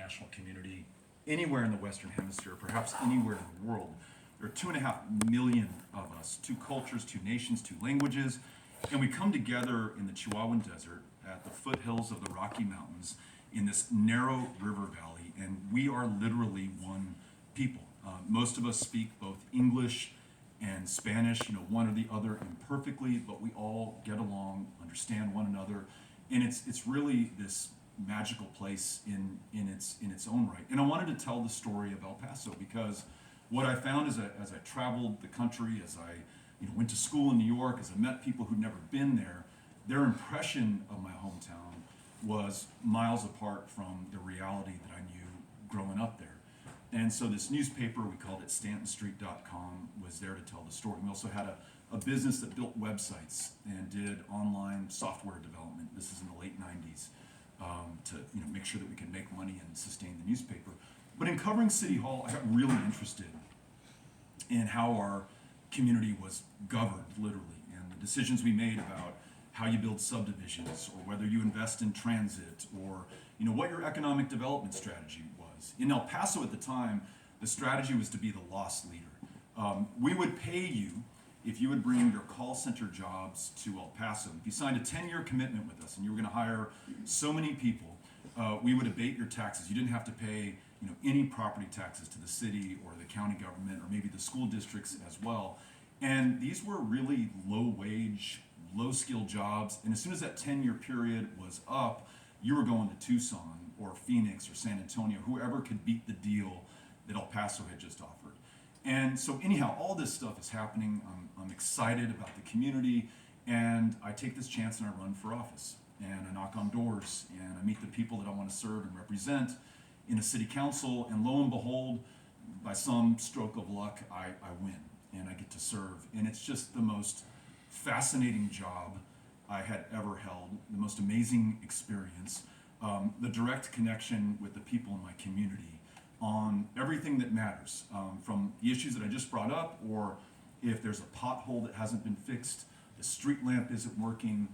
binational community anywhere in the Western Hemisphere, perhaps anywhere in the world. There are 2.5 million of us, two cultures, two nations, two languages, and we come together in the Chihuahuan Desert at the foothills of the Rocky Mountains in this narrow river valley, and we are literally one people. Most of us speak both English and Spanish, one or the other imperfectly, but we all get along, understand one another, and it's really this magical place in its own right. And I wanted to tell the story of El Paso because what I found as I traveled the country, as I went to school in New York, as I met people who'd never been there, their impression of my hometown was miles apart from the reality that I knew growing up there. And so this newspaper, we called it StantonStreet.com, was there to tell the story. We also had a business that built websites and did online software development. This is in the late 90s, to make sure that we could make money and sustain the newspaper. But in covering City Hall, I got really interested in how our community was governed, literally, and the decisions we made about how you build subdivisions, or whether you invest in transit, or what your economic development strategy was. In El Paso at the time, the strategy was to be the loss leader. We would pay you if you would bring your call center jobs to El Paso. If you signed a 10-year commitment with us and you were going to hire so many people, we would abate your taxes. You didn't have to pay any property taxes to the city or the county government or maybe the school districts as well. And these were really low-wage, low-skill jobs. And as soon as that 10-year period was up, you were going to Tucson or Phoenix or San Antonio, whoever could beat the deal that El Paso had just offered. And so anyhow, all this stuff is happening. I'm excited about the community, and I take this chance and I run for office. And I knock on doors, and I meet the people that I want to serve and represent in a city council, and lo and behold, by some stroke of luck, I win, and I get to serve. And it's just the most fascinating job I had ever held, the most amazing experience, the direct connection with the people in my community on everything that matters, from the issues that I just brought up, or if there's a pothole that hasn't been fixed, the street lamp isn't working,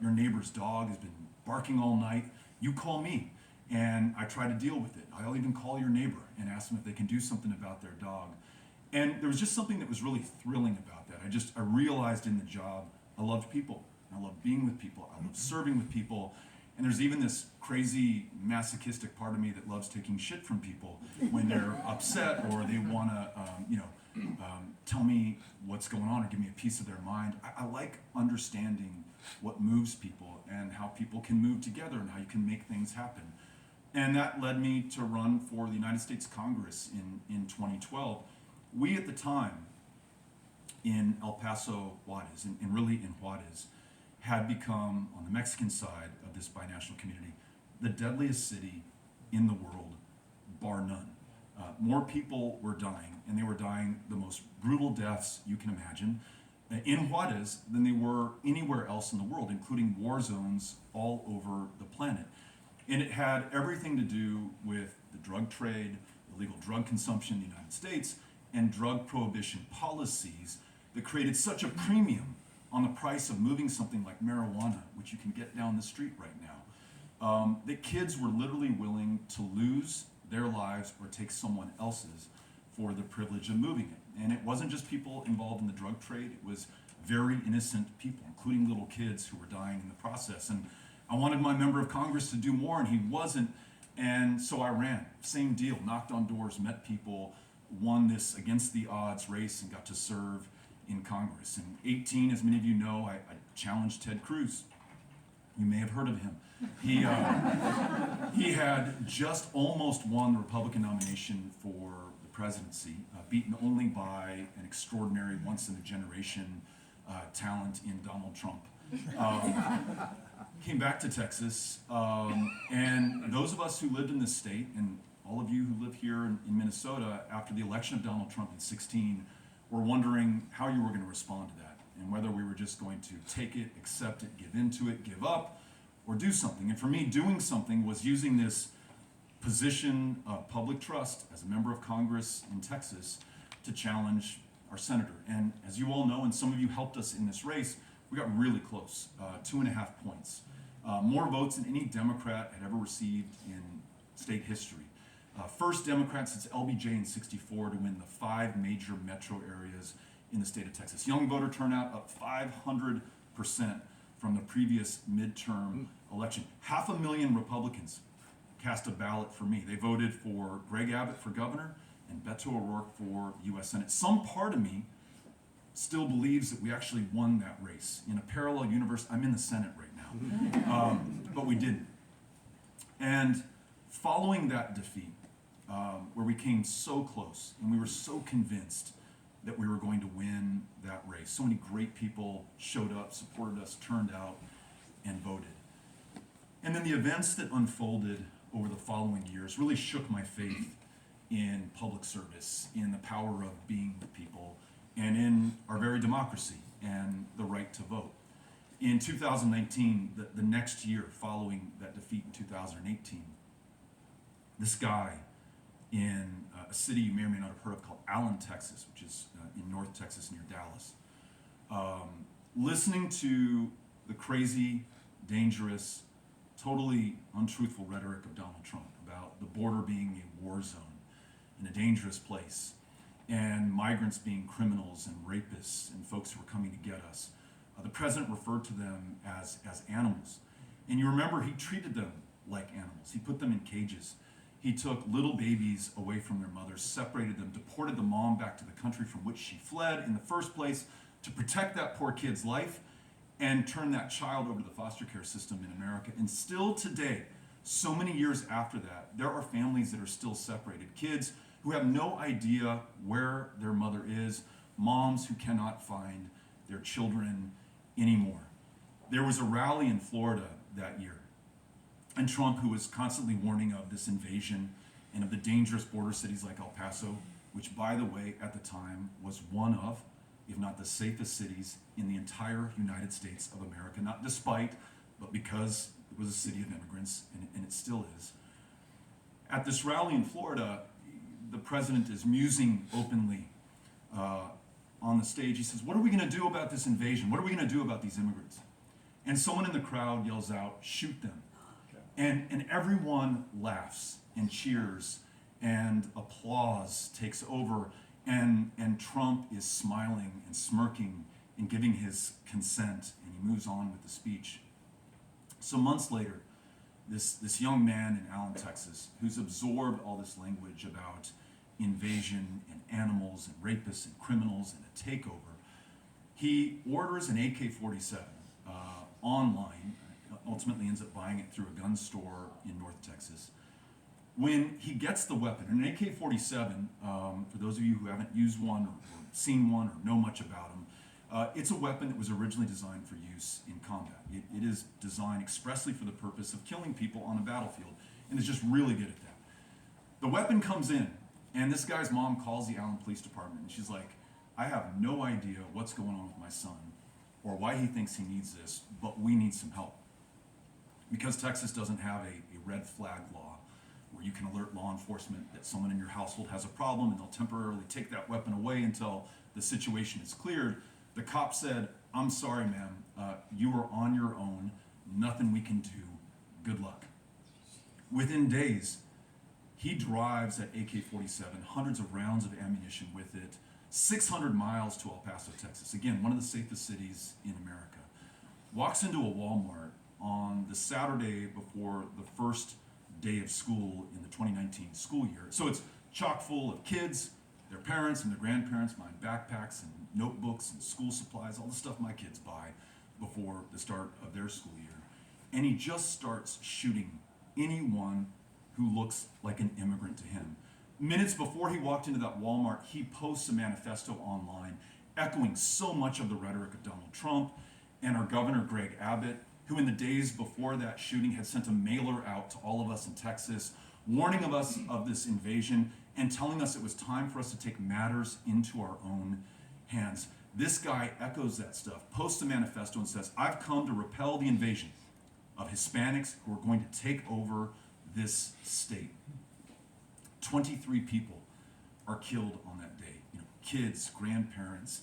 your neighbor's dog has been barking all night, you call me and I try to deal with it. I'll even call your neighbor and ask them if they can do something about their dog. And there was just something that was really thrilling about that. I realized in the job, I loved people. I love being with people. I love serving with people. And there's even this crazy masochistic part of me that loves taking shit from people when they're upset or they want to, tell me what's going on or give me a piece of their mind. I like understanding what moves people and how people can move together and how you can make things happen. And that led me to run for the United States Congress in 2012. We at the time in El Paso, Juarez, and really in Juarez, had become, on the Mexican side of this binational community, the deadliest city in the world, bar none. More people were dying, and they were dying the most brutal deaths you can imagine in Juarez than they were anywhere else in the world, including war zones all over the planet. And it had everything to do with the drug trade, illegal drug consumption in the United States, and drug prohibition policies that created such a premium on the price of moving something like marijuana, which you can get down the street right now, that kids were literally willing to lose their lives or take someone else's for the privilege of moving it. And it wasn't just people involved in the drug trade, it was very innocent people, including little kids who were dying in the process. And I wanted my member of Congress to do more, and he wasn't. And so I ran. Same deal, knocked on doors, met people, won this against the odds race, and got to serve in Congress. In 2018, as many of you know, I challenged Ted Cruz. You may have heard of him. He had just almost won the Republican nomination for the presidency, beaten only by an extraordinary, once-in-a-generation talent in Donald Trump. Came back to Texas, and those of us who lived in this state, and all of you who live here in Minnesota, after the election of Donald Trump in 2016, were wondering how you were going to respond to that, and whether we were just going to take it, accept it, give into it, give up, or do something. And for me, doing something was using this position of public trust as a member of Congress in Texas to challenge our senator. And as you all know, and some of you helped us in this race, we got really close, 2.5 points. More votes than any Democrat had ever received in state history. First Democrat since LBJ in '64 to win the 5 major metro areas in the state of Texas. Young voter turnout up 500% from the previous midterm election. 500,000 Republicans cast a ballot for me. They voted for Greg Abbott for governor and Beto O'Rourke for the U.S. Senate. Some part of me still believes that we actually won that race. In a parallel universe, I'm in the Senate right now. But we didn't. And following that defeat, where we came so close and we were so convinced that we were going to win that race, so many great people showed up, supported us, turned out, and voted. And then the events that unfolded over the following years really shook my faith in public service, in the power of being with people, and in our very democracy and the right to vote. In 2019, the next year following that defeat in 2018, this guy in a city you may or may not have heard of called Allen, Texas, which is in North Texas near Dallas, listening to the crazy, dangerous, totally untruthful rhetoric of Donald Trump about the border being a war zone and a dangerous place, and migrants being criminals and rapists and folks who were coming to get us. The president referred to them as animals. And you remember he treated them like animals. He put them in cages. He took little babies away from their mothers, separated them, deported the mom back to the country from which she fled in the first place to protect that poor kid's life, and turn that child over to the foster care system in America. And still today, so many years after that, there are families that are still separated. Kids who have no idea where their mother is, moms who cannot find their children anymore. There was a rally in Florida that year, and Trump, who was constantly warning of this invasion and of the dangerous border cities like El Paso, which, by the way, at the time was one of, if not the safest cities in the entire United States of America, not despite, but because it was a city of immigrants, and it still is. At this rally in Florida, the president is musing openly on the stage. He says, "What are we going to do about this invasion? What are we going to do about these immigrants?" And someone in the crowd yells out, "Shoot them." And everyone laughs and cheers, and applause takes over. And Trump is smiling and smirking and giving his consent, and he moves on with the speech. So months later, this young man in Allen, Texas, who's absorbed all this language about invasion and animals and rapists and criminals and a takeover, he orders an AK-47 online, ultimately ends up buying it through a gun store in North Texas. When he gets the weapon, an AK-47, for those of you who haven't used one or seen one or know much about them, it's a weapon that was originally designed for use in combat. It is designed expressly for the purpose of killing people on a battlefield, and is just really good at that. The weapon comes in, and this guy's mom calls the Allen Police Department, and she's like, "I have no idea what's going on with my son or why he thinks he needs this, but we need some help." Because Texas doesn't have a red flag law where you can alert law enforcement that someone in your household has a problem and they'll temporarily take that weapon away until the situation is cleared, the cop said, "I'm sorry, ma'am, you are on your own, nothing we can do, good luck." Within days, he drives that AK-47, hundreds of rounds of ammunition with it, 600 miles to El Paso, Texas, again, one of the safest cities in America, walks into a Walmart on the Saturday before the first day of school in the 2019 school year. So it's chock full of kids, their parents and their grandparents buying backpacks and notebooks and school supplies, all the stuff my kids buy before the start of their school year. And he just starts shooting anyone who looks like an immigrant to him. Minutes before he walked into that Walmart, he posts a manifesto online echoing so much of the rhetoric of Donald Trump and our governor, Greg Abbott, who in the days before that shooting had sent a mailer out to all of us in Texas, warning of us of this invasion and telling us it was time for us to take matters into our own hands. This guy echoes that stuff, posts a manifesto and says, "I've come to repel the invasion of Hispanics who are going to take over this state." 23 people are killed on that day. Kids, grandparents,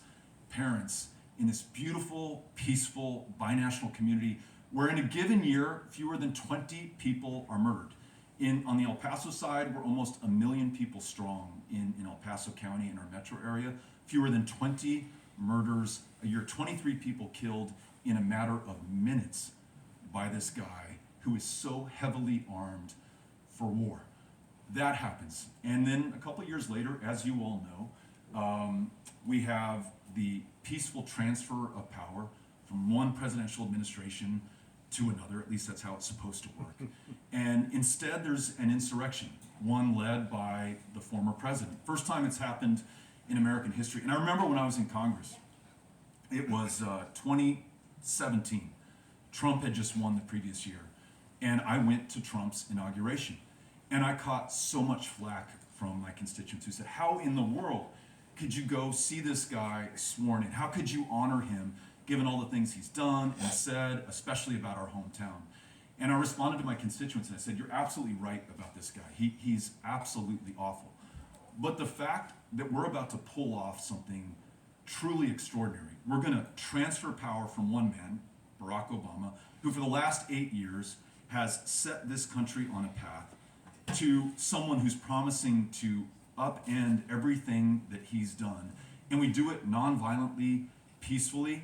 parents, in this beautiful, peaceful, binational community where in a given year, fewer than 20 people are murdered. On the El Paso side, we're almost 1 million people strong in El Paso County in our metro area. Fewer than 20 murders a year, 23 people killed in a matter of minutes by this guy who is so heavily armed for war. That happens. And then a couple years later, as you all know, we have the peaceful transfer of power from one presidential administration to another. At least that's how it's supposed to work. And instead, there's an insurrection, one led by the former president. First time it's happened in American history. And I remember when I was in Congress, it was 2017. Trump had just won the previous year. And I went to Trump's inauguration. And I caught so much flack from my constituents who said, how in the world could you go see this guy sworn in? How could you honor him given all the things he's done and said, especially about our hometown? And I responded to my constituents and I said, you're absolutely right about this guy. He's absolutely awful. But the fact that we're about to pull off something truly extraordinary, we're going to transfer power from one man, Barack Obama, who for the last 8 years has set this country on a path, to someone who's promising to upend everything that he's done. And we do it non-violently, peacefully.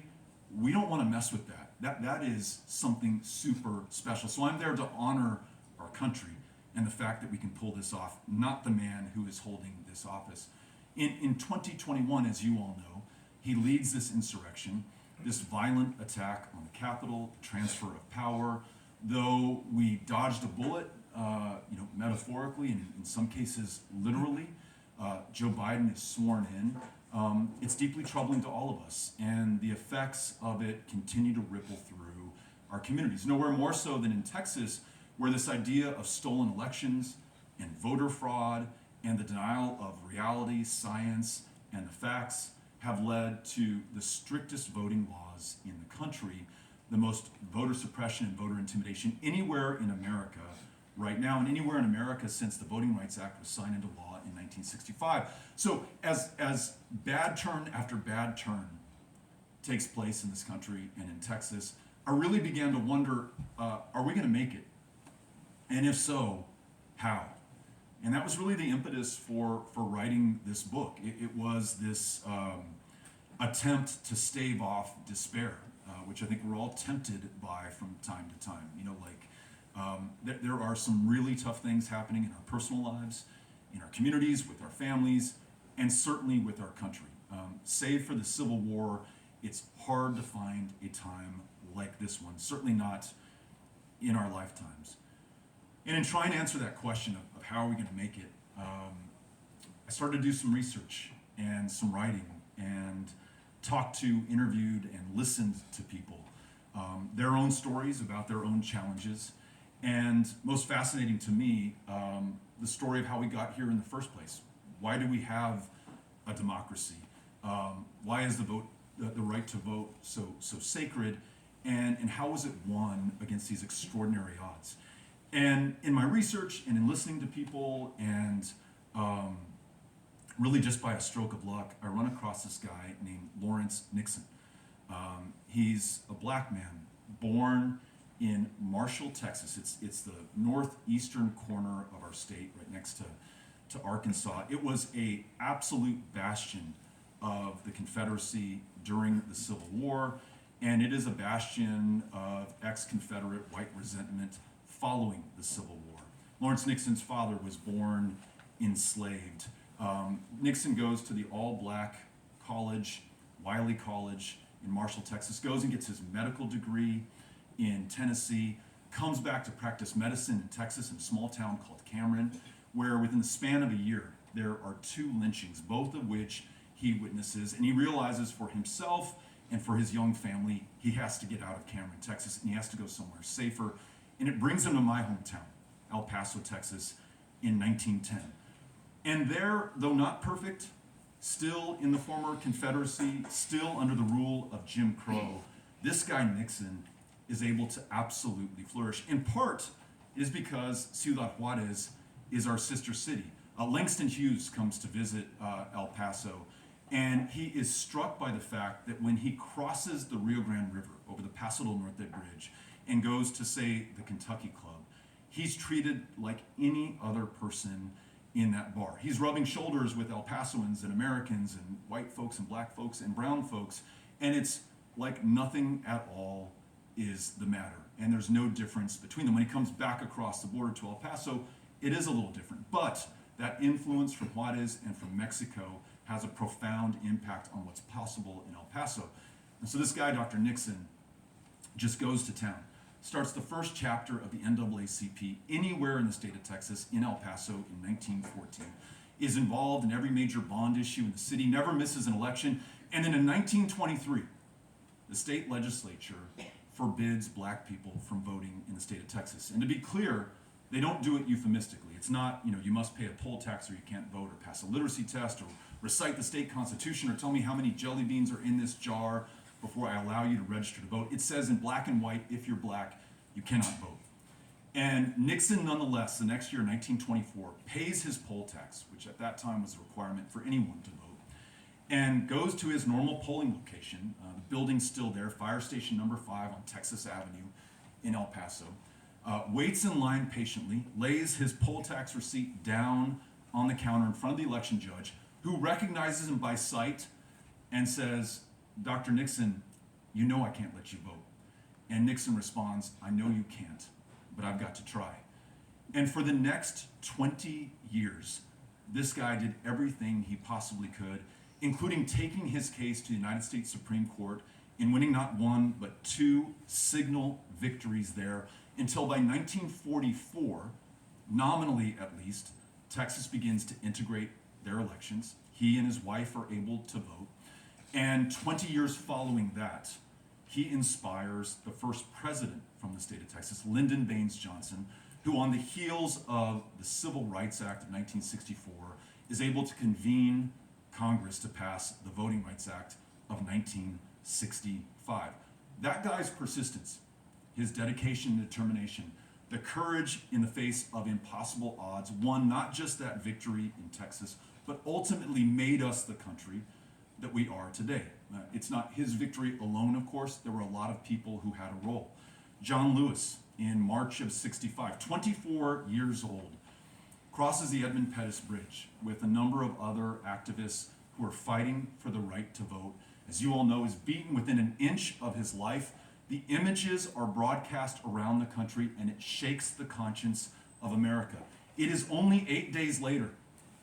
We don't want to mess with that. That is something super special. So I'm there to honor our country and the fact that we can pull this off, not the man who is holding this office. In 2021, as you all know, he leads this insurrection, this violent attack on the Capitol, transfer of power. Though we dodged a bullet, metaphorically and in some cases literally, Joe Biden is sworn in. It's deeply troubling to all of us, and the effects of it continue to ripple through our communities. Nowhere more so than in Texas, where this idea of stolen elections and voter fraud and the denial of reality, science, and the facts have led to the strictest voting laws in the country, the most voter suppression and voter intimidation anywhere in America right now, and anywhere in America since the Voting Rights Act was signed into law in 1965. So as bad turn after bad turn takes place in this country and in Texas, I really began to wonder, are we going to make it? And if so, how? And that was really the impetus for writing this book. It was this attempt to stave off despair, which I think we're all tempted by from time to time. There are some really tough things happening in our personal lives, in our communities, with our families, and certainly with our country. Save for the Civil War, it's hard to find a time like this one, certainly not in our lifetimes. And in trying to answer that question of how are we going to make it, I started to do some research and some writing and talked to, interviewed, and listened to people, their own stories about their own challenges, and most fascinating to me, the story of how we got here in the first place. Why do we have a democracy? Why is the right to vote so sacred? And how was it won against these extraordinary odds? And in my research and in listening to people and really just by a stroke of luck, I run across this guy named Lawrence Nixon. He's a black man born in Marshall, Texas. It's the northeastern corner of our state, right next to Arkansas. It was a absolute bastion of the Confederacy during the Civil War, and it is a bastion of ex-Confederate white resentment following the Civil War. Lawrence Nixon's father was born enslaved. Nixon goes to the all-black college, Wiley College in Marshall, Texas, goes and gets his medical degree in Tennessee, comes back to practice medicine in Texas in a small town called Cameron, where within the span of a year, there are 2 lynchings, both of which he witnesses, and he realizes for himself and for his young family, he has to get out of Cameron, Texas, and he has to go somewhere safer. And it brings him to my hometown, El Paso, Texas, in 1910. And there, though not perfect, still in the former Confederacy, still under the rule of Jim Crow, this guy Nixon is able to absolutely flourish. In part, it is because Ciudad Juarez is our sister city. Langston Hughes comes to visit El Paso, and he is struck by the fact that when he crosses the Rio Grande River over the Paso del Norte Bridge and goes to, say, the Kentucky Club, he's treated like any other person in that bar. He's rubbing shoulders with El Pasoans and Americans and white folks and black folks and brown folks, and it's like nothing at all is the matter. And there's no difference between them. When he comes back across the border to El Paso, it is a little different. But that influence from Juarez and from Mexico has a profound impact on what's possible in El Paso. And so this guy, Dr. Nixon, just goes to town, starts the first chapter of the NAACP anywhere in the state of Texas, in El Paso in 1914, is involved in every major bond issue in the city, never misses an election. And then in 1923, the state legislature forbids black people from voting in the state of Texas. And to be clear, they don't do it euphemistically. It's not, you must pay a poll tax or you can't vote, or pass a literacy test, or recite the state constitution, or tell me how many jelly beans are in this jar before I allow you to register to vote. It says in black and white, if you're black, you cannot vote. And Nixon, nonetheless, the next year, 1924, pays his poll tax, which at that time was a requirement for anyone to vote, and goes to his normal polling location. The building's still there, Fire Station number 5 on Texas Avenue in El Paso. Waits in line patiently, lays his poll tax receipt down on the counter in front of the election judge, who recognizes him by sight and says, Dr. Nixon, you know I can't let you vote. And Nixon responds, I know you can't, but I've got to try. And for the next 20 years, this guy did everything he possibly could, including taking his case to the United States Supreme Court and winning not one, but 2 signal victories there, until by 1944, nominally at least, Texas begins to integrate their elections. He and his wife are able to vote. And 20 years following that, he inspires the first president from the state of Texas, Lyndon Baines Johnson, who on the heels of the Civil Rights Act of 1964 is able to convene Congress to pass the Voting Rights Act of 1965. That guy's persistence, his dedication and determination, the courage in the face of impossible odds, won not just that victory in Texas, but ultimately made us the country that we are today. It's not his victory alone, of course. There were a lot of people who had a role. John Lewis, in March of 65, 24 years old, crosses the Edmund Pettus Bridge with a number of other activists who are fighting for the right to vote. As you all know, is beaten within an inch of his life. The images are broadcast around the country, and it shakes the conscience of America. It is only 8 days later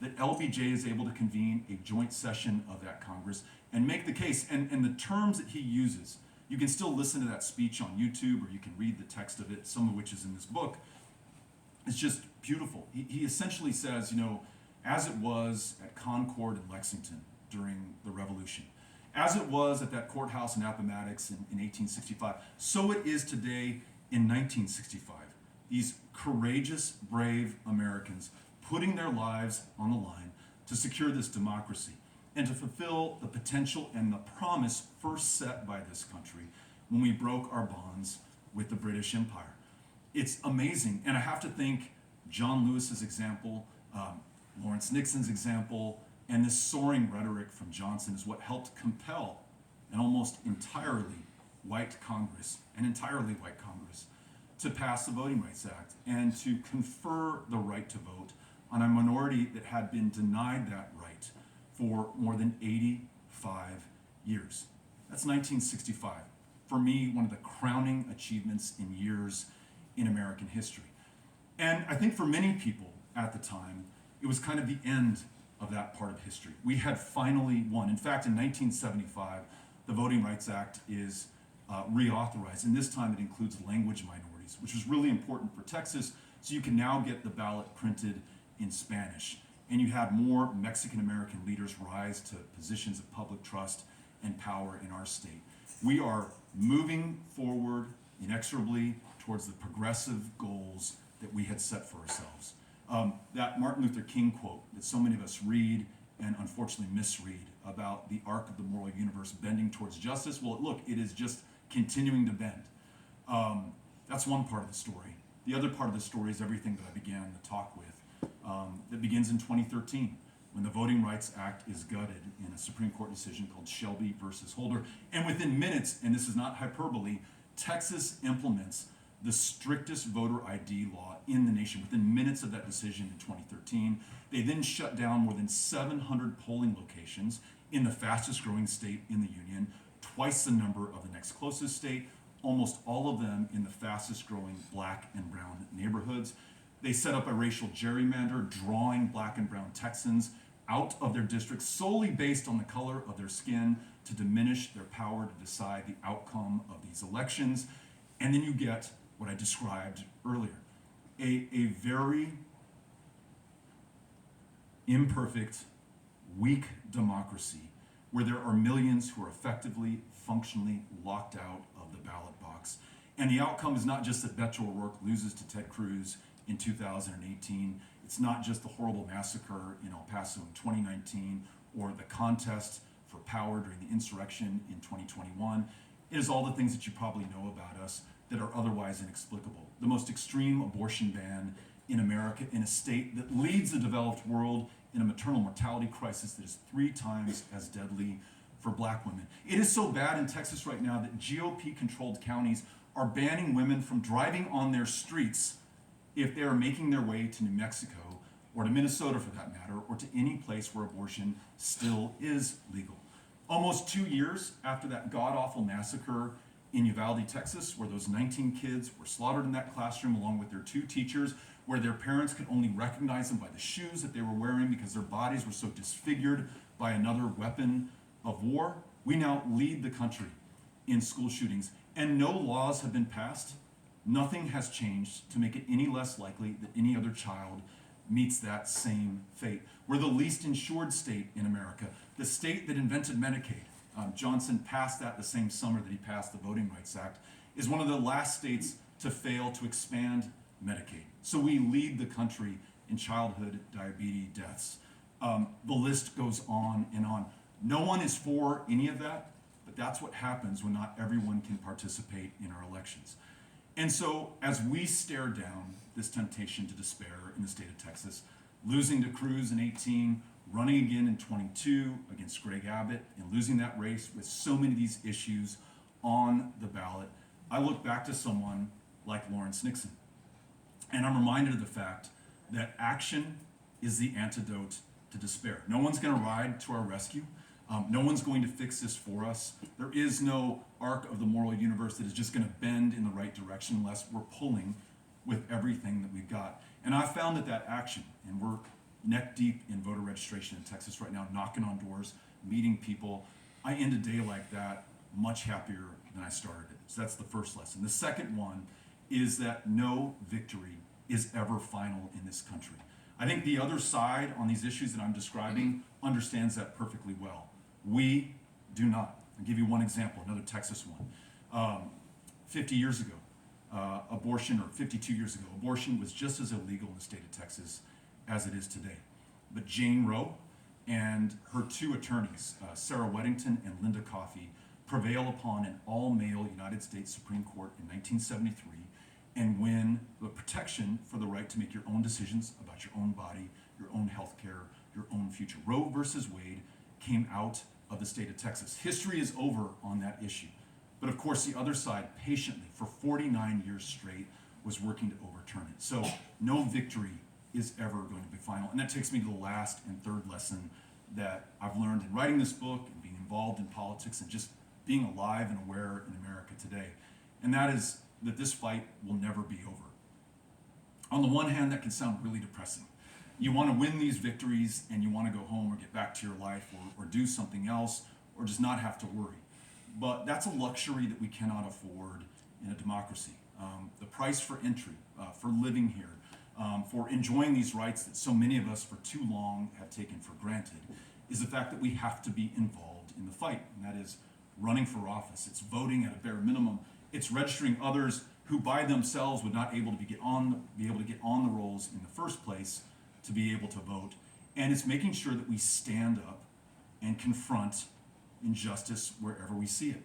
that LBJ is able to convene a joint session of that Congress and make the case. And the terms that he uses, you can still listen to that speech on YouTube, or you can read the text of it, some of which is in this book. It's just beautiful. He essentially says, as it was at Concord and Lexington during the Revolution, as it was at that courthouse in Appomattox in 1865, so it is today in 1965. These courageous, brave Americans putting their lives on the line to secure this democracy and to fulfill the potential and the promise first set by this country when we broke our bonds with the British Empire. It's amazing. And I have to thank John Lewis's example, Lawrence Nixon's example, and this soaring rhetoric from Johnson is what helped compel an almost entirely white Congress, to pass the Voting Rights Act and to confer the right to vote on a minority that had been denied that right for more than 85 years. That's 1965. For me, one of the crowning achievements in years in American history. And I think for many people at the time, it was kind of the end of that part of history. We had finally won. In fact, in 1975, the Voting Rights Act is reauthorized, and this time it includes language minorities, which was really important for Texas, so you can now get the ballot printed in Spanish. And you had more Mexican-American leaders rise to positions of public trust and power in our state. We are moving forward inexorably towards the progressive goals that we had set for ourselves. That Martin Luther King quote that so many of us read and unfortunately misread about the arc of the moral universe bending towards justice, well, look, it is just continuing to bend. That's one part of the story. The other part of the story is everything that I began the talk with. That begins in 2013, when the Voting Rights Act is gutted in a Supreme Court decision called Shelby versus Holder. And within minutes, and this is not hyperbole, Texas implements the strictest voter ID law in the nation within minutes of that decision in 2013. They then shut down more than 700 polling locations in the fastest growing state in the union, twice the number of the next closest state, almost all of them in the fastest growing black and brown neighborhoods. They set up a racial gerrymander, drawing black and brown Texans out of their districts solely based on the color of their skin to diminish their power to decide the outcome of these elections. And then you get what I described earlier, a very imperfect, weak democracy where there are millions who are effectively, functionally locked out of the ballot box. And the outcome is not just that Beto O'Rourke loses to Ted Cruz in 2018. It's not just the horrible massacre in El Paso in 2019 or the contest for power during the insurrection in 2021. It is all the things that you probably know about us that are otherwise inexplicable. The most extreme abortion ban in America in a state that leads the developed world in a maternal mortality crisis that is 3 times as deadly for black women. It is so bad in Texas right now that GOP-controlled counties are banning women from driving on their streets if they are making their way to New Mexico or to Minnesota for that matter, or to any place where abortion still is legal. Almost 2 years after that god-awful massacre in Uvalde, Texas, where those 19 kids were slaughtered in that classroom along with their 2 teachers, where their parents could only recognize them by the shoes that they were wearing because their bodies were so disfigured by another weapon of war, we now lead the country in school shootings. And no laws have been passed. Nothing has changed to make it any less likely that any other child meets that same fate. We're the least insured state in America, the state that invented Medicaid. Johnson passed that the same summer that he passed the Voting Rights Act, is one of the last states to fail to expand Medicaid. So we lead the country in childhood diabetes deaths. The list goes on and on. No one is for any of that, but that's what happens when not everyone can participate in our elections. And so as we stare down this temptation to despair in the state of Texas, losing to Cruz in 18, running again in 22 against Greg Abbott, and losing that race with so many of these issues on the ballot, I look back to someone like Lawrence Nixon. And I'm reminded of the fact that action is the antidote to despair. No one's going to ride to our rescue. No one's going to fix this for us. There is no arc of the moral universe that is just going to bend in the right direction unless we're pulling with everything that we've got. And I found that action, and we're neck deep in voter registration in Texas right now, knocking on doors, meeting people. I end a day like that much happier than I started it. So that's the first lesson. The second one is that no victory is ever final in this country. I think the other side on these issues that I'm describing understands that perfectly well. We do not. I'll give you one example, another Texas one. 50 years ago, abortion, or 52 years ago, abortion was just as illegal in the state of Texas as it is today. But Jane Roe and her 2 attorneys, Sarah Weddington and Linda Coffey, prevail upon an all-male United States Supreme Court in 1973 and win the protection for the right to make your own decisions about your own body, your own health care, your own future. Roe versus Wade came out of the state of Texas. History is over on that issue. But of course, the other side patiently, for 49 years straight, was working to overturn it. So no victory is ever going to be final. And that takes me to the last and third lesson that I've learned in writing this book and being involved in politics and just being alive and aware in America today. And that is that this fight will never be over. On the one hand, that can sound really depressing. You want to win these victories and you want to go home or get back to your life or do something else or just not have to worry. But that's a luxury that we cannot afford in a democracy. The price for entry, for living here, for enjoying these rights that so many of us for too long have taken for granted, is the fact that we have to be involved in the fight. And that is running for office. It's voting at a bare minimum. It's registering others who by themselves would not be able to get on the rolls in the first place to be able to vote. And it's making sure that we stand up and confront injustice wherever we see it.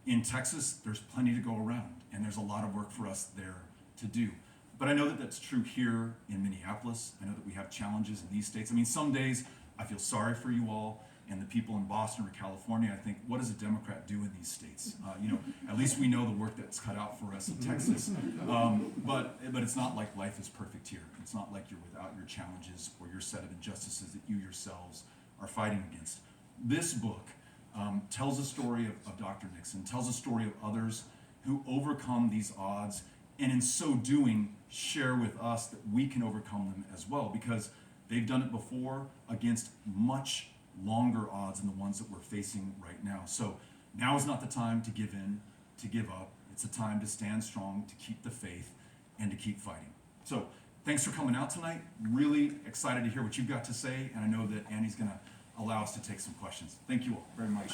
In Texas, there's plenty to go around, and there's a lot of work for us there to do. But I know that that's true here in Minneapolis. I know that we have challenges in these states. I mean, some days I feel sorry for you all. and the people in Boston or California, I think, what does a Democrat do in these states? At least we know the work that's cut out for us in Texas. But it's not like life is perfect here. It's not like you're without your challenges or your set of injustices that you yourselves are fighting against. This book tells a story of Dr. Nixon, tells a story of others who overcome these odds, and in so doing, share with us that we can overcome them as well, because they've done it before against much longer odds than the ones that we're facing right now. So now is not the time to give in, to give up. It's a time to stand strong, to keep the faith, and to keep fighting. So thanks for coming out tonight. Really excited to hear what you've got to say, and I know that Annie's going to allow us to take some questions. Thank you all very much.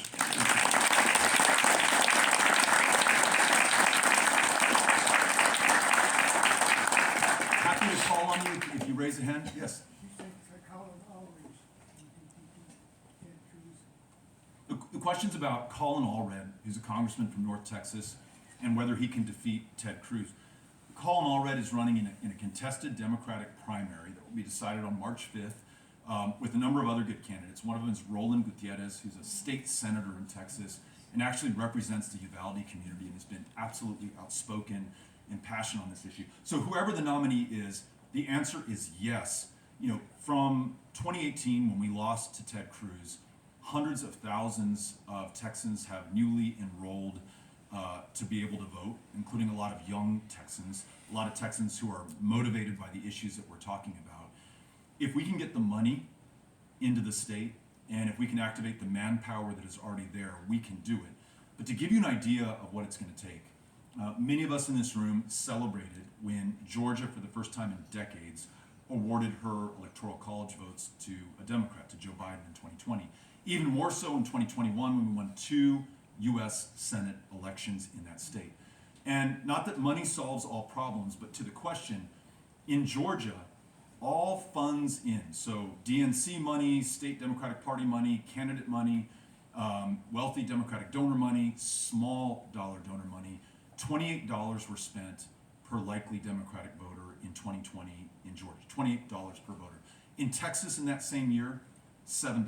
Happy to call on you if you raise a hand. Yes. The question's about Colin Allred, who's a congressman from North Texas, and whether he can defeat Ted Cruz. Colin Allred is running in a contested Democratic primary that will be decided on March 5th with a number of other good candidates. One of them is Roland Gutierrez, who's a state senator in Texas and actually represents the Uvalde community and has been absolutely outspoken and passionate on this issue. So whoever the nominee is, the answer is yes. From 2018, when we lost to Ted Cruz, hundreds of thousands of Texans have newly enrolled to be able to vote, including a lot of young Texans, a lot of Texans who are motivated by the issues that we're talking about. If we can get the money into the state, and if we can activate the manpower that is already there, we can do it. But to give you an idea of what it's going to take, many of us in this room celebrated when Georgia, for the first time in decades, awarded her electoral college votes to a Democrat, to Joe Biden in 2020. Even more so in 2021 when we won 2 U.S. Senate elections in that state. And not that money solves all problems, but to the question, in Georgia, all funds in, so DNC money, state Democratic Party money, candidate money, wealthy Democratic donor money, small dollar donor money, $28 were spent per likely Democratic voter in 2020 in Georgia, $28 per voter. In Texas in that same year, $7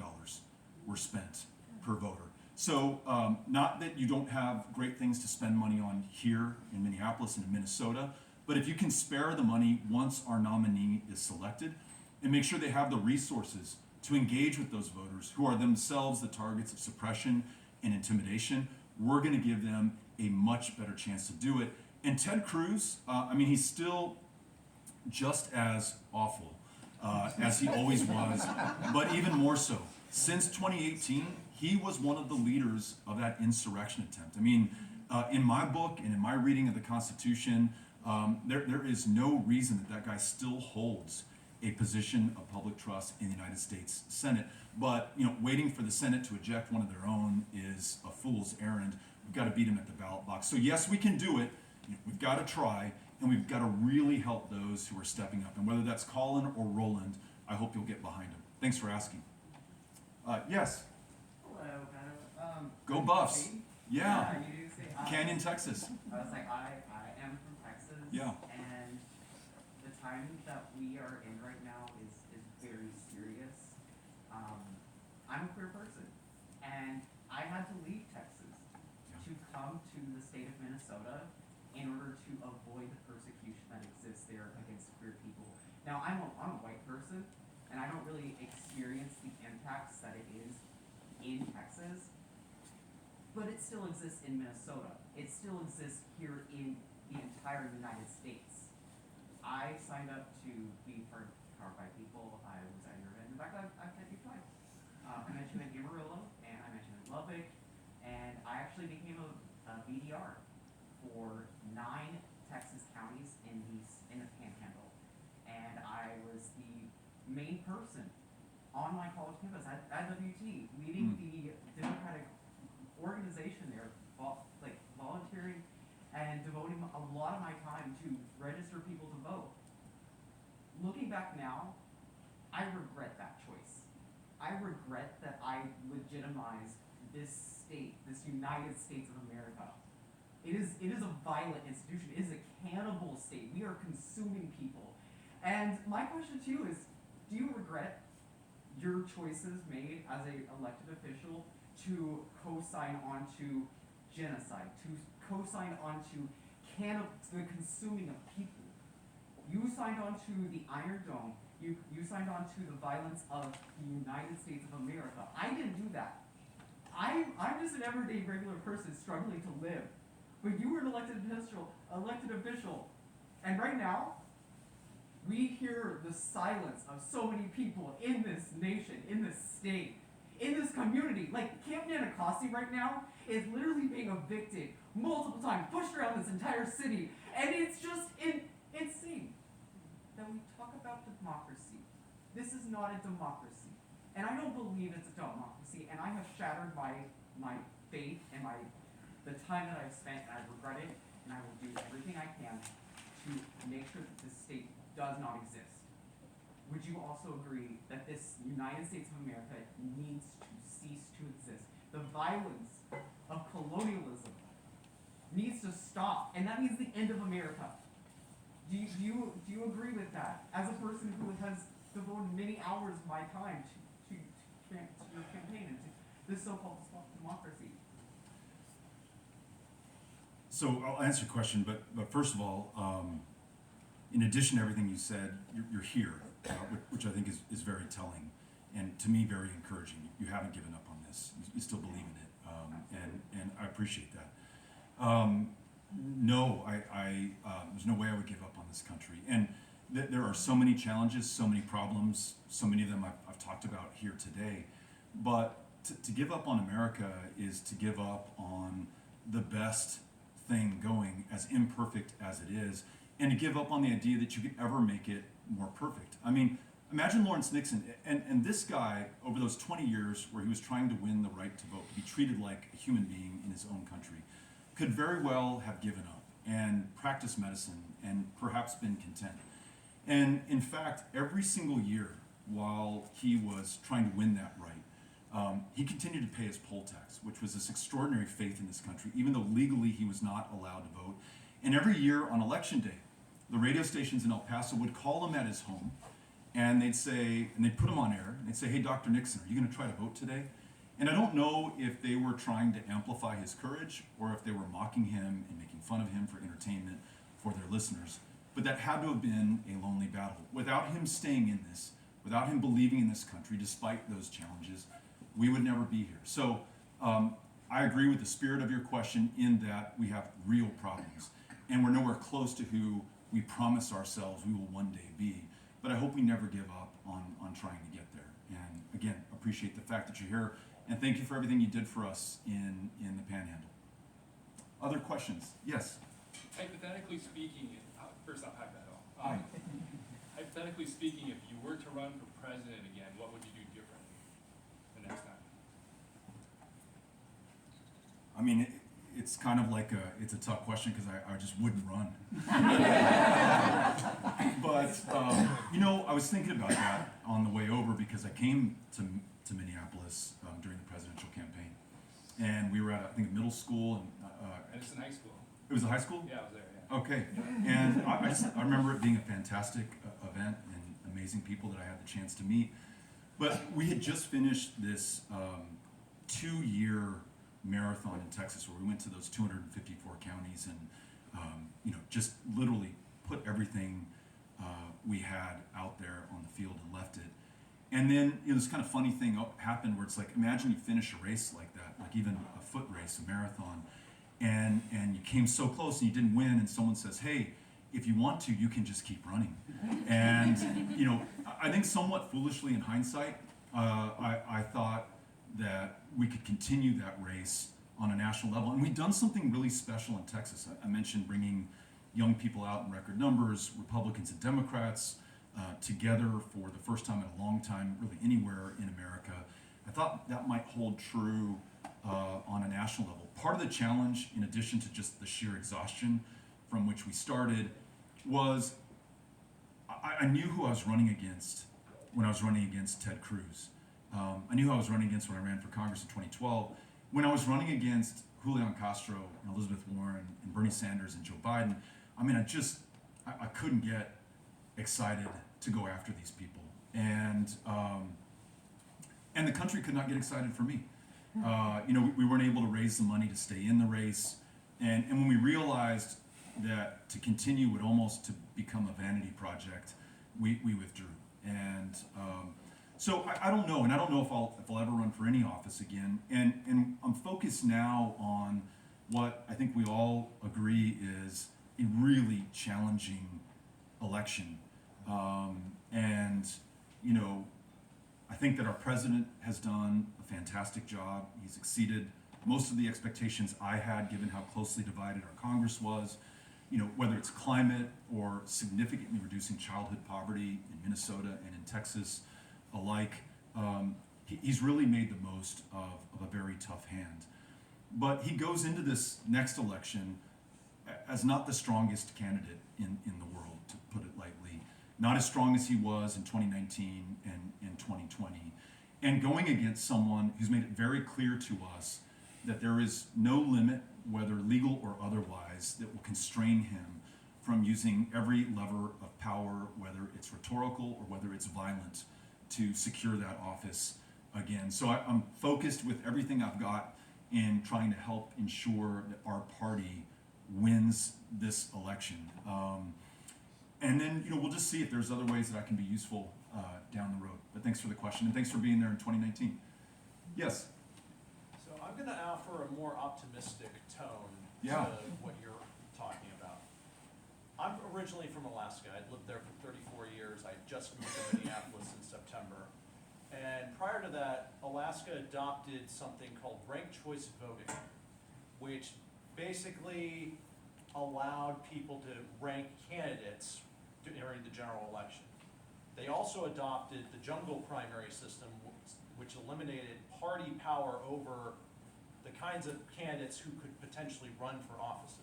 were spent per voter. So not that you don't have great things to spend money on here in Minneapolis and in Minnesota, but if you can spare the money once our nominee is selected and make sure they have the resources to engage with those voters who are themselves the targets of suppression and intimidation, we're going to give them a much better chance to do it. And Ted Cruz, he's still just as awful as he always was, but even more so. Since 2018, he was one of the leaders of that insurrection attempt. In my book and in my reading of the Constitution, there is no reason that guy still holds a position of public trust in the United States Senate. But waiting for the Senate to eject one of their own is a fool's errand. We've got to beat him at the ballot box. So yes, we can do it. We've got to try, and we've got to really help those who are stepping up. And whether that's Colin or Roland, I hope you'll get behind him. Thanks for asking. Yes. Hello, Beto. Go Buffs. Yeah. You do say Canyon, Texas. I was like, I am from Texas. Yeah. And the time that we are in right now is very serious. I'm a queer person, and I had to leave Texas to come to the state of Minnesota in order to avoid the persecution that exists there against queer people. Now, I'm a white person, and I don't really experience the impacts that it is in Texas, but it still exists in Minnesota. It still exists here in the entire United States. I signed up to be part of Powered by People. I was at your event. In fact, I've met you twice. I met you in Amarillo, and I met you in Lubbock, and I actually became a BDR for 9 Texas counties in the Panhandle, and I was the main person on my college campus at WT, leading the Democratic organization there, volunteering and devoting a lot of my time to register people to vote. Looking back now, I regret that choice. I regret that I legitimized this state, this United States of America. It is a violent institution. It is a cannibal state. We are consuming people. And my question to you is, do you regret your choices made as a elected official to co-sign onto genocide, to co-sign onto the consuming of people. You signed on to the Iron Dome. You signed on to the violence of the United States of America. I didn't do that. I'm just an everyday regular person struggling to live. But you were an elected official. And right now, we hear the silence of so many people in this nation, in this state, in this community. Like Camp Anacostia right now is literally being evicted multiple times, pushed around this entire city. And it's just insane that we talk about democracy. This is not a democracy. And I don't believe it's a democracy. And I have shattered my faith and the time that I've spent, and I regret it. And I will do everything I can to make sure that this state does not exist. Would you also agree that this United States of America needs to cease to exist? The violence of colonialism needs to stop, and that means the end of America. Do you agree with that? As a person who has devoted many hours of my time to your campaign and to this so-called democracy. So I'll answer your question, but first of all, in addition to everything you said, you're here, which I think is very telling, and to me very encouraging. You haven't given up on this. You still believe in it, and I appreciate that. No, there's no way I would give up on this country. And there are so many challenges, so many problems, so many of them I've talked about here today. But to give up on America is to give up on the best thing going, as imperfect as it is, and to give up on the idea that you could ever make it more perfect. I mean, imagine Lawrence Nixon, and this guy, over those 20 years where he was trying to win the right to vote, to be treated like a human being in his own country, could very well have given up and practiced medicine and perhaps been content. And in fact, every single year while he was trying to win that right, he continued to pay his poll tax, which was this extraordinary faith in this country, even though legally he was not allowed to vote. And every year on election day, the radio stations in El Paso would call him at his home, and they'd put him on air, and they'd say, "Hey, Dr. Nixon, are you going to try to vote today?" And I don't know if they were trying to amplify his courage or if they were mocking him and making fun of him for entertainment for their listeners. But that had to have been a lonely battle. Without him staying in this, without him believing in this country, despite those challenges, we would never be here. So I agree with the spirit of your question in that we have real problems. And we're nowhere close to who we promise ourselves we will one day be. But I hope we never give up on trying to get there. And again, appreciate the fact that you're here. And thank you for everything you did for us in the Panhandle. Other questions? Yes? Hypothetically speaking, first off, hi, Beto. Hi. Hypothetically speaking, if you were to run for president again, what would you do differently the next time? I mean, it's kind of like it's a tough question because I just wouldn't run. But, I was thinking about that on the way over because I came to Minneapolis during the presidential campaign. And we were at, I think, a middle school. And it's in high school. It was a high school? Yeah, I was there, yeah. Okay. And I remember it being a fantastic event and amazing people that I had the chance to meet. But we had just finished this 2-year marathon in Texas where we went to those 254 counties and just literally put everything we had out there on the field and left it. And then this kind of funny thing happened where it's like, imagine you finish a race like that, like even a foot race, a marathon, and you came so close and you didn't win, and someone says, "Hey, if you want to, you can just keep running." And I think somewhat foolishly in hindsight, I thought that we could continue that race on a national level. And we've done something really special in Texas. I mentioned bringing young people out in record numbers, Republicans and Democrats, together for the first time in a long time, really anywhere in America. I thought that might hold true on a national level. Part of the challenge, in addition to just the sheer exhaustion from which we started, was I knew who I was running against when I was running against Ted Cruz. I knew who I was running against when I ran for Congress in 2012. When I was running against Julian Castro and Elizabeth Warren and Bernie Sanders and Joe Biden, I mean, I couldn't get excited to go after these people. And And the country could not get excited for me. We weren't able to raise the money to stay in the race. And when we realized that to continue would almost to become a vanity project, we withdrew. And so I don't know, and I don't know if I'll ever run for any office again. And I'm focused now on what I think we all agree is a really challenging election. I think that our president has done a fantastic job. He's exceeded most of the expectations I had, given how closely divided our Congress was. Whether it's climate or significantly reducing childhood poverty in Minnesota and in Texas alike, he's really made the most of a very tough hand. But he goes into this next election as not the strongest candidate in the world, to put it lightly. Not as strong as he was in 2019 and in 2020. And going against someone who's made it very clear to us that there is no limit, whether legal or otherwise, that will constrain him from using every lever of power, whether it's rhetorical or whether it's violent, to secure that office again. So I'm focused with everything I've got in trying to help ensure that our party wins this election. And then, we'll just see if there's other ways that I can be useful down the road. But thanks for the question, and thanks for being there in 2019. Yes? So I'm going to offer a more optimistic tone Yeah. to what you're talking about. I'm originally from Alaska. I lived there for 34 years. I just moved to Minneapolis in September. And prior to that, Alaska adopted something called ranked choice voting, which basically allowed people to rank candidates during the general election. They also adopted the jungle primary system, which eliminated party power over the kinds of candidates who could potentially run for offices.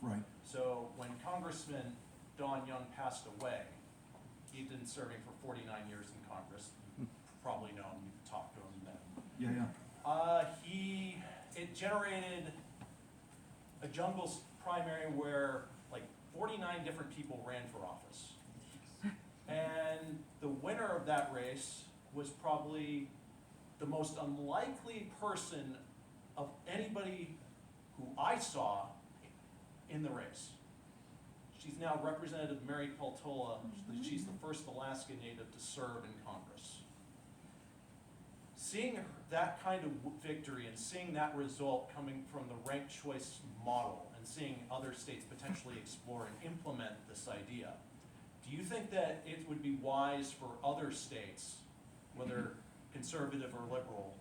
Right. So when Congressman Don Young passed away, he'd been serving for 49 years in Congress. You probably know him, you've talked to him then. Yeah. It generated a jungle primary where like 49 different people ran for office. And the winner of that race was probably the most unlikely person of anybody who I saw in the race. She's now Representative Mary Peltola. She's the first Alaska Native to serve in Congress. Seeing that kind of victory and seeing that result coming from the ranked choice model and seeing other states potentially explore and implement this idea, do you think that it would be wise for other states, whether conservative or liberal,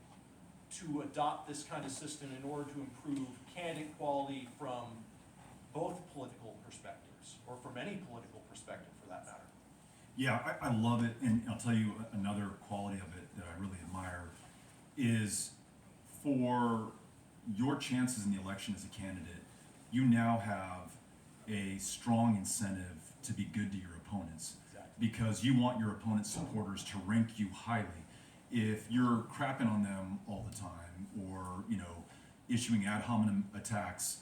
to adopt this kind of system in order to improve candidate quality from both political perspectives, or from any political perspective for that matter? Yeah, I love it, and I'll tell you another quality of it that I really admire is for your chances in the election as a candidate, you now have a strong incentive to be good to your opponents. Exactly. Because you want your opponent's supporters to rank you highly. If you're crapping on them all the time, or issuing ad hominem attacks,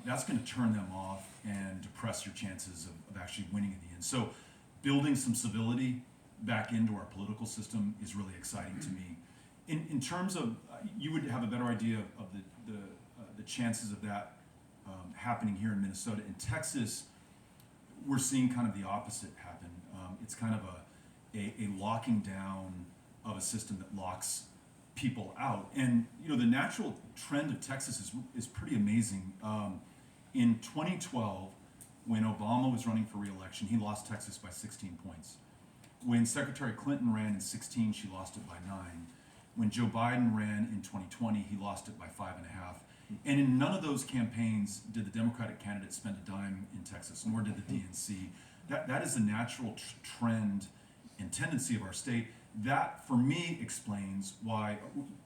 that's going to turn them off and depress your chances of actually winning in the end. So building some civility back into our political system is really exciting to me. In terms of, you would have a better idea of the chances of that happening here in Minnesota. In Texas, we're seeing kind of the opposite happen. It's kind of a locking down of a system that locks people out. And the natural trend of Texas is pretty amazing. In 2012, when Obama was running for re-election, he lost Texas by 16 points. When Secretary Clinton ran in 2016, she lost it by 9. When Joe Biden ran in 2020, he lost it by 5.5. And in none of those campaigns did the Democratic candidate spend a dime in Texas, nor did the DNC. That is the natural trend and tendency of our state. That, for me, explains why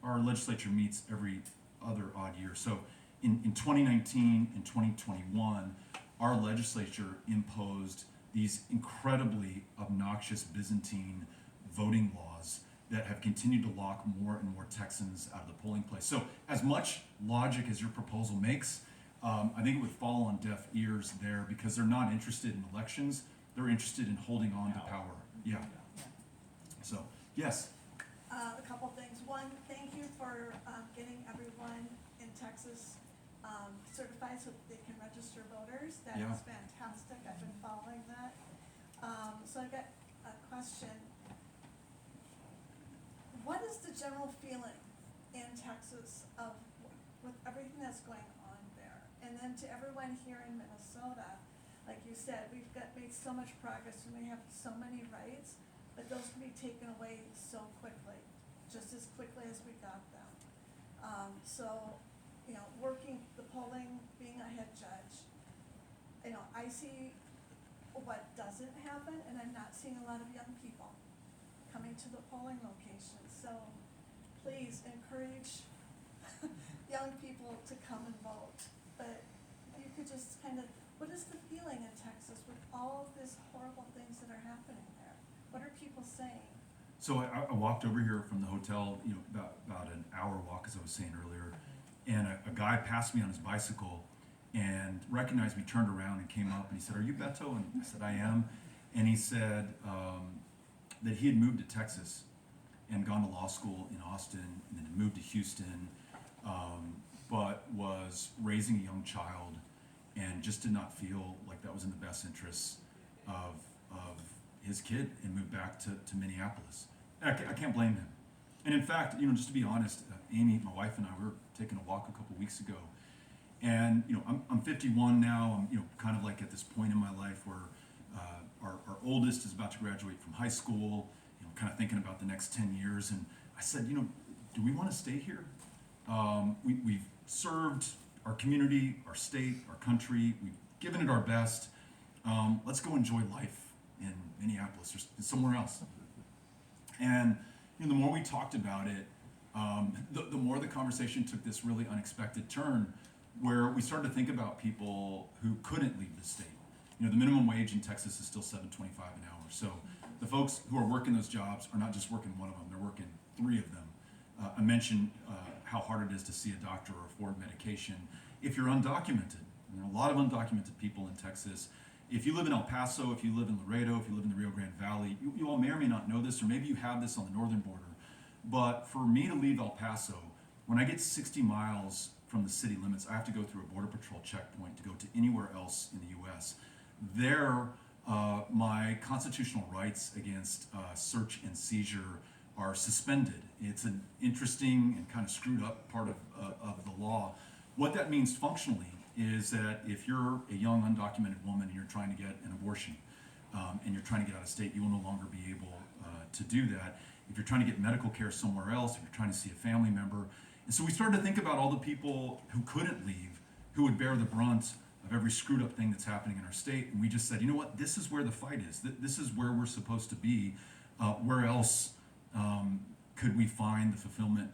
our legislature meets every other odd year. So in 2019 and 2021, our legislature imposed these incredibly obnoxious Byzantine voting laws that have continued to lock more and more Texans out of the polling place. So as much logic as your proposal makes, I think it would fall on deaf ears there, because they're not interested in elections. They're interested in holding on to power. Yeah. So, yes. A couple things. one, thank you for getting everyone in Texas certified so that they can register voters. That Yeah. is fantastic. I've been following that. So I've got a question. What is the general feeling in Texas of with everything that's going on there? And then to everyone here in Minnesota, like you said, we've made so much progress and we have so many rights, but those can be taken away so quickly, just as quickly as we got them. So, you know, working, the polling, being a head judge, you know, I see what doesn't happen, and I'm not seeing a lot of young people coming to the polling locations. So please encourage young people to come and vote. But you could just kind of, what is the feeling in Texas with all of these horrible things that are happening there? What are people saying? So I walked over here from the hotel, you know, about an hour walk, as I was saying earlier, and a guy passed me on his bicycle and recognized me, turned around and came up and he said, "Are you Beto?" And I said, "I am." And he said that he had moved to Texas and gone to law school in Austin and then had moved to Houston, but was raising a young child and just did not feel like that was in the best interests of his kid and moved back to Minneapolis. And I can't blame him. And in fact, you know, just to be honest, Amy, my wife, and I were taking a walk a couple weeks ago, and you know, I'm 51 now. I'm, you know, kind of like at this point in my life where our oldest is about to graduate from high school. You know, kind of thinking about the next 10 years, and I said, you know, do we want to stay here? We've served our community, our state, our country. We've given it our best. Let's go enjoy life in Minneapolis or somewhere else. And you know, the more we talked about it, the more the conversation took this really unexpected turn, where we started to think about people who couldn't leave the state. You know, the minimum wage in Texas is still $7.25 an hour. So the folks who are working those jobs are not just working one of them; they're working three of them. I mentioned how hard it is to see a doctor or afford medication if you're undocumented. There are a lot of undocumented people in Texas. If you live in El Paso, if you live in Laredo, if you live in the Rio Grande Valley, you all may or may not know this, or maybe you have this on the northern border. But for me to leave El Paso, when I get 60 miles from the city limits, I have to go through a Border Patrol checkpoint to go to anywhere else in the U.S. There, my constitutional rights against search and seizure are suspended. It's an interesting and kind of screwed up part of the law. What that means functionally is that if you're a young undocumented woman and you're trying to get an abortion and you're trying to get out of state, you will no longer be able to do that. If you're trying to get medical care somewhere else, if you're trying to see a family member. And so we started to think about all the people who couldn't leave, who would bear the brunt of every screwed up thing that's happening in our state. And we just said, you know what, this is where the fight is. This is where we're supposed to be. Where else could we find the fulfillment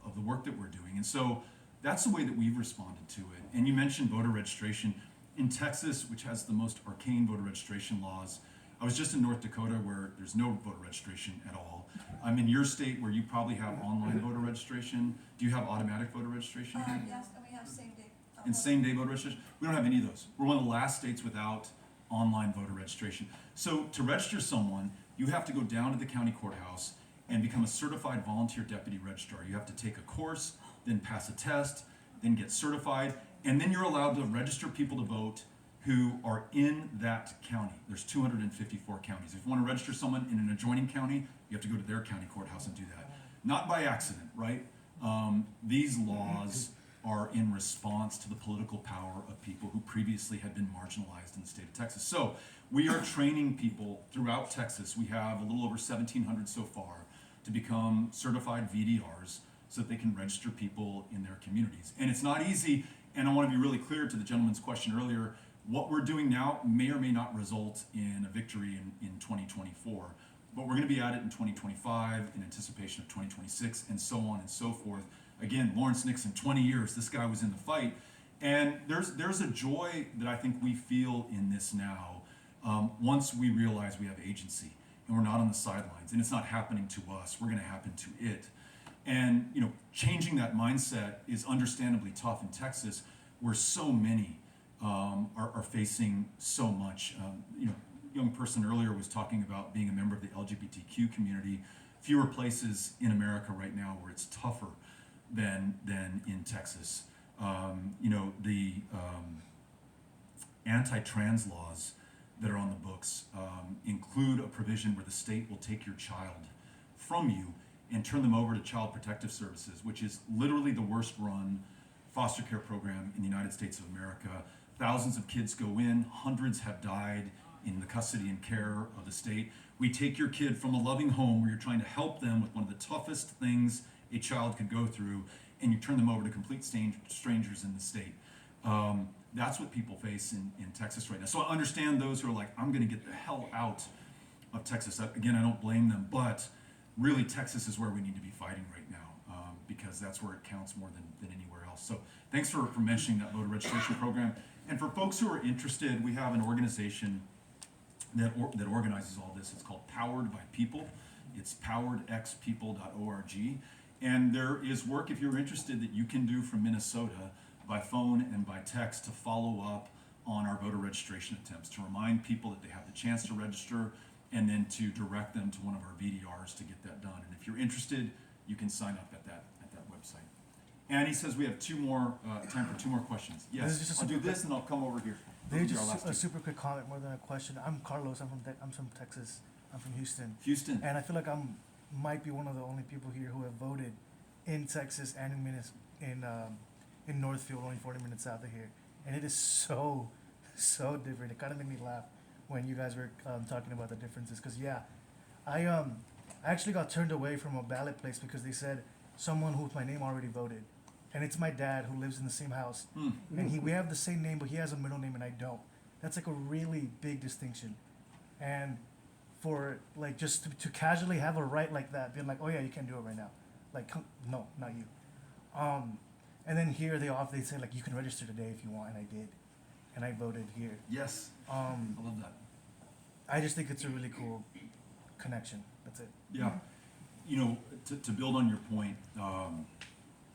of the work that we're doing? And so that's the way that we've responded to it. And you mentioned voter registration. In Texas, which has the most arcane voter registration laws, I was just in North Dakota where there's no voter registration at all. I'm in your state where you probably have online voter registration. Do you have automatic voter registration here? Yes, and we have same day. And same day voter registration? We don't have any of those. We're one of the last states without online voter registration. So to register someone, you have to go down to the county courthouse and become a certified volunteer deputy registrar. You have to take a course, then pass a test, then get certified, and then you're allowed to register people to vote who are in that county. There's 254 counties. If you want to register someone in an adjoining county, you have to go to their county courthouse and do that. Not by accident, right? These laws are in response to the political power of people who previously had been marginalized in the state of Texas. So we are training people throughout Texas. We have a little over 1,700 so far to become certified VDRs so that they can register people in their communities. And it's not easy, and I want to be really clear to the gentleman's question earlier. What we're doing now may or may not result in a victory in 2024, but we're going to be at it in 2025 in anticipation of 2026 and so on and so forth. Again, Lawrence Nixon, 20 years, this guy was in the fight. And there's a joy that I think we feel in this now once we realize we have agency and we're not on the sidelines and it's not happening to us, we're going to happen to it. And you know, changing that mindset is understandably tough in Texas where so many are facing so much. You know, young person earlier was talking about being a member of the LGBTQ community. fewer places in America right now where it's tougher than in Texas. The anti-trans laws that are on the books include a provision where the state will take your child from you and turn them over to Child Protective Services, which is literally the worst run foster care program in the United States of America. Thousands of kids go in, hundreds have died in the custody and care of the state. We take your kid from a loving home where you're trying to help them with one of the toughest things a child could go through, and you turn them over to complete strangers in the state. That's what people face in Texas right now. So I understand those who are like, I'm going to get the hell out of Texas. Again, I don't blame them, but really Texas is where we need to be fighting right now, because that's where it counts more than anywhere else. So thanks for mentioning that voter registration program. And for folks who are interested, we have an organization that organizes all this. It's called Powered by People. It's poweredxpeople.org. And there is work, if you're interested, that you can do from Minnesota by phone and by text to follow up on our voter registration attempts, to remind people that they have the chance to register, and then to direct them to one of our VDRs to get that done. And if you're interested, you can sign up at that website. Annie says we have time for two more questions. Yes, I'll do this and I'll come over here. Maybe just a super quick comment more than a question. I'm Carlos. I'm from Texas. I'm from Houston. Houston. And I feel like might be one of the only people here who have voted in Texas and in Northfield, only 40 minutes south of here. And it is so different. It kind of made me laugh when you guys were talking about the differences. Because I actually got turned away from a ballot place because they said someone who with my name already voted. And it's my dad who lives in the same house. And we have the same name, but he has a middle name and I don't. That's like a really big distinction. And for like just to casually have a right like that, being like, oh yeah, you can't do it right now. Like, no, not you. And then here they say like, you can register today if you want, and I did. And I voted here. Yes, I love that. I just think it's a really cool connection. That's it. Yeah, to build on your point,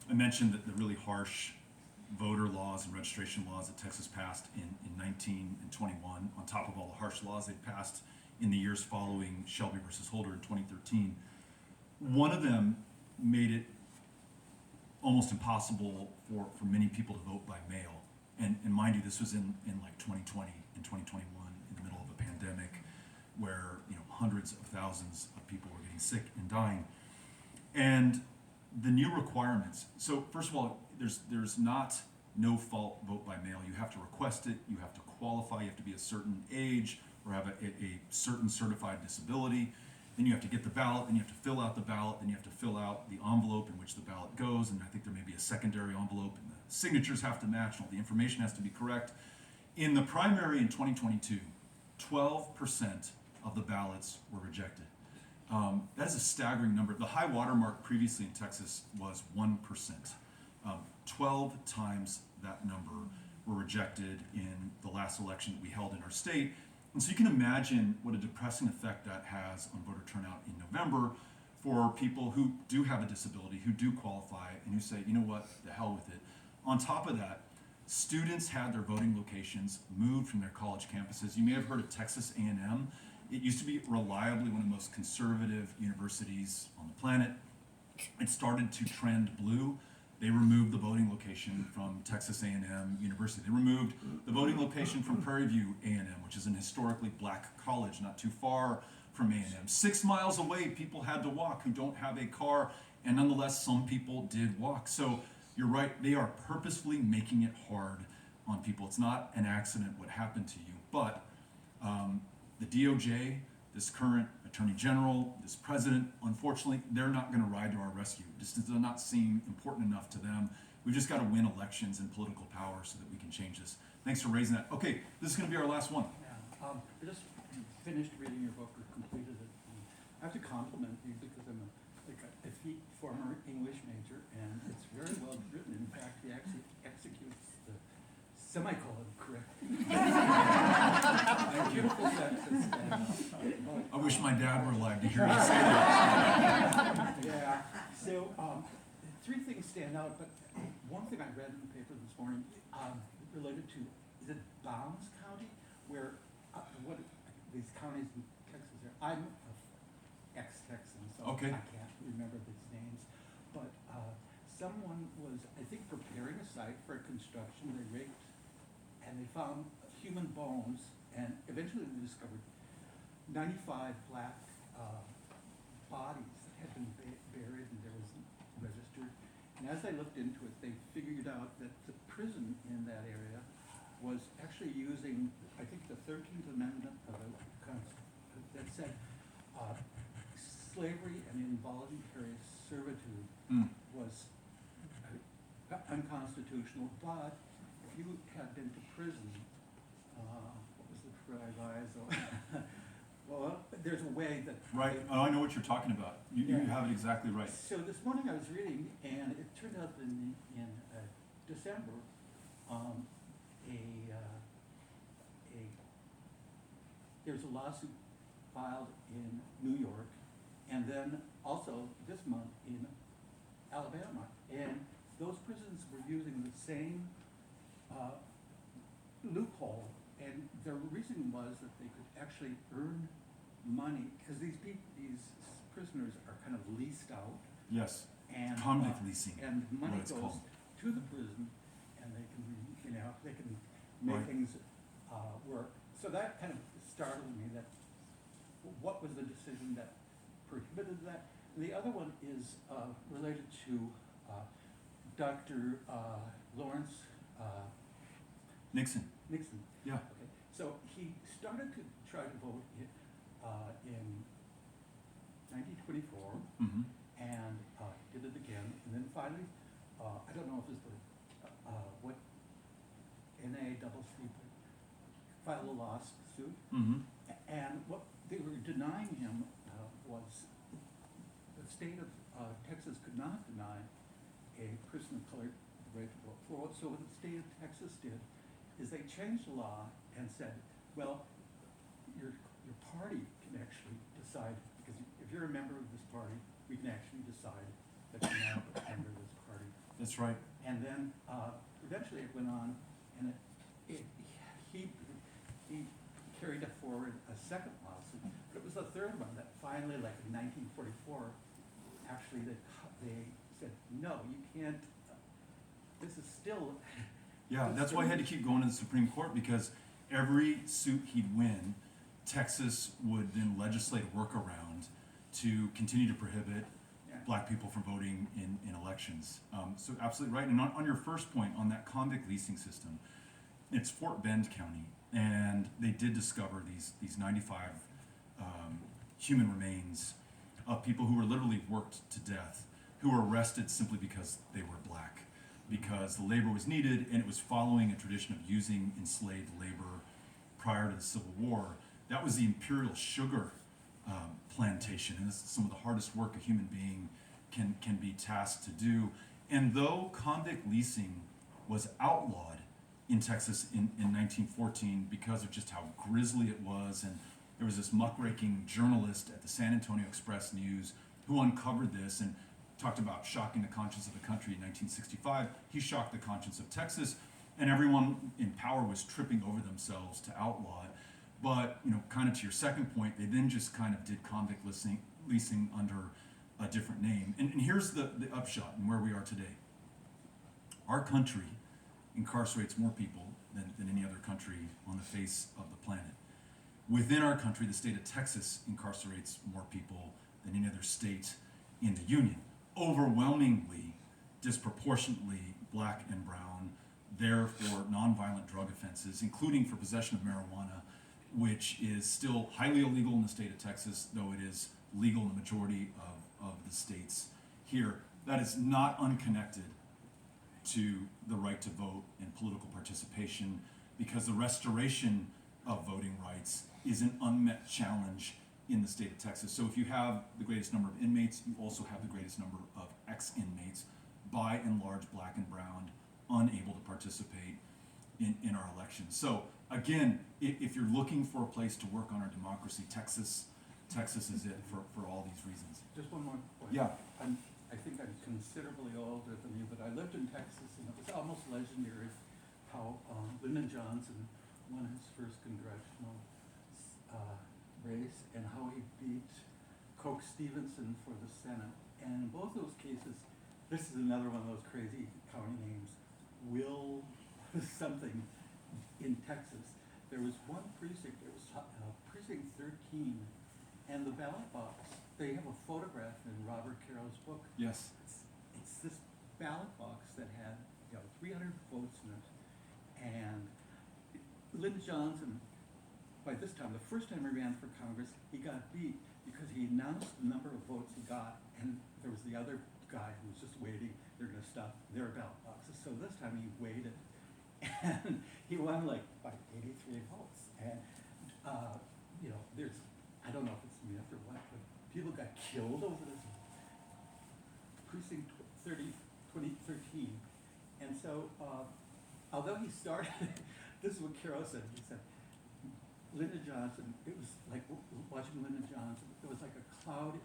I mentioned that the really harsh voter laws and registration laws that Texas passed in 19 and 21, on top of all the harsh laws they passed in the years following Shelby versus Holder in 2013. One of them made it almost impossible for many people to vote by mail. And mind you, this was in like 2020 and 2021, in the middle of a pandemic where hundreds of thousands of people were getting sick and dying. And the new requirements, so first of all, there's not no fault vote by mail. You have to request it, you have to qualify, you have to be a certain age or have a certain certified disability. Then you have to get the ballot, then you have to fill out the ballot, then you have to fill out the envelope in which the ballot goes, and I think there may be a secondary envelope, and the signatures have to match, and all the information has to be correct. In the primary in 2022, 12% of the ballots were rejected. That is a staggering number. The high watermark previously in Texas was 1%. 12 times that number were rejected in the last election that we held in our state. And so you can imagine what a depressing effect that has on voter turnout in November for people who do have a disability, who do qualify, and who say, you know what, the hell with it. On top of that, students had their voting locations moved from their college campuses. You may have heard of Texas A&M. It used to be reliably one of the most conservative universities on the planet. It started to trend blue. They removed the voting location from Texas A&M University. They removed the voting location from Prairie View A&M, which is an historically black college not too far from A&M. 6 miles away, people had to walk who don't have a car, and nonetheless, some people did walk. So you're right, they are purposefully making it hard on people. It's not an accident what happened to you, but the DOJ, this current Attorney General, this president, unfortunately, they're not going to ride to our rescue. This does not seem important enough to them. We've just got to win elections and political power so that we can change this. Thanks for raising that. Okay, this is going to be our last one. Yeah, I just finished reading your book, or completed it. I have to compliment you because I'm a effete former English major, and it's very well written. In fact, he actually executes the semicolon correctly. Beautiful sentences. I wish my dad were alive to hear you say that. Yeah. So, three things stand out, but one thing I read in the paper this morning related to, is it Bounds County, where what these counties in Texas are? I'm ex-Texan, so Okay. I can't remember these names, but, someone was, I think, preparing a site for construction, they rigged, and they found human bones, and eventually they discovered 95 black, bodies that had been buried, and there was registered. And as they looked into it, they figured out that the prison in that area was actually using, I think, the 13th Amendment of the that said slavery and involuntary servitude Mm. was unconstitutional, but if you had been to prison, what was the proviso? Well, there's a way that. Right. Oh, I know what you're talking about. You Yeah. have it exactly right. So this morning I was reading, and it turned out in December, there's a lawsuit filed in New York, and then also this month in Alabama, and those prisons were using the same loophole, and their reason was that they could actually earn money, because these prisoners are kind of leased out, Yes. and Convict leasing, and money what it's goes called. to the prison, and they can, they can make Right. things work. So that kind of startled me, that what was the decision that prohibited that? And the other one is related to Dr. Lawrence Nixon. Nixon. Yeah. Okay, so he started to try to vote in 1924, Mm-hmm. and he did it again, and then finally, I don't know if it's what NAACP filed a lawsuit, Mm-hmm. and what they were denying him was the state of Texas could not deny a person of color the right to vote. So what the state of Texas did is they changed the law and said, well, your party can actually decide, because if you're a member of this party, we can actually decide that you're now a member of this party. That's right. And then eventually it went on, and he carried it forward a second lawsuit, but it was the third one that finally, like in 1944, actually they said, no, you can't, this is still. Yeah, that's why he had to keep going to the Supreme Court, because every suit he'd win, Texas would then legislate a workaround to continue to prohibit Yeah. black people from voting in elections. So absolutely right. And on your first point on that convict leasing system, it's Fort Bend County, and they did discover these 95 human remains of people who were literally worked to death, who were arrested simply because they were black, because the labor was needed, and it was following a tradition of using enslaved labor prior to the Civil War. That was the imperial sugar plantation, and this is some of the hardest work a human being can be tasked to do. And though convict leasing was outlawed in Texas in 1914 because of just how grisly it was, and there was this muckraking journalist at the San Antonio Express News who uncovered this and talked about shocking the conscience of the country in 1965. He shocked the conscience of Texas, and everyone in power was tripping over themselves to outlaw it. But, kind of to your second point, they then just kind of did convict leasing under a different name. And here's the upshot and where we are today. Our country incarcerates more people than any other country on the face of the planet. Within our country, the state of Texas incarcerates more people than any other state in the union. Overwhelmingly, disproportionately black and brown, there for nonviolent drug offenses, including for possession of marijuana, which is still highly illegal in the state of Texas, though it is legal in the majority of the states here. That is not unconnected to the right to vote and political participation, because the restoration of voting rights is an unmet challenge in the state of Texas. So if you have the greatest number of inmates, you also have the greatest number of ex-inmates, by and large black and brown, unable to participate in our elections. So again, if you're looking for a place to work on our democracy, Texas is it for all these reasons. Just one more point. Yeah. I think I'm considerably older than you, but I lived in Texas, and it was almost legendary how Lyndon Johnson won his first congressional race, and how he beat Coke Stevenson for the Senate. And in both those cases, this is another one of those crazy county names, Will something in Texas. There was one precinct, it was precinct 13, and the ballot box, they have a photograph in Robert Caro's book. Yes. It's this ballot box that had, 300 votes in it, and Lyndon Johnson, by this time, the first time he ran for Congress, he got beat because he announced the number of votes he got, and there was the other guy who was just waiting, they're gonna stuff their ballot boxes. So this time he waited, and he won like by 83 votes. And, there's, I don't know if it's myth or what, but people got killed over this precinct 2013. And so, although he started, this is what Caro said, he said, Lyndon Johnson, it was like watching Lyndon Johnson, it was like a partly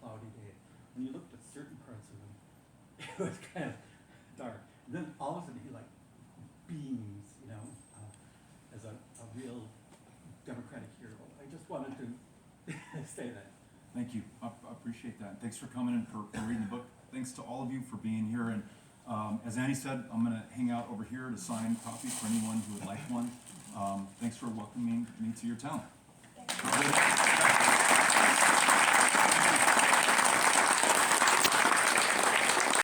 cloudy day. When you looked at certain parts of him, it was kind of dark. And then all of a sudden he like beams, as a real Democratic hero. I just wanted to say that. Thank you. I appreciate that. Thanks for coming and for reading the book. Thanks to all of you for being here. And as Annie said, I'm going to hang out over here to sign copies for anyone who would like one. Thanks for welcoming me to your town. Thank you.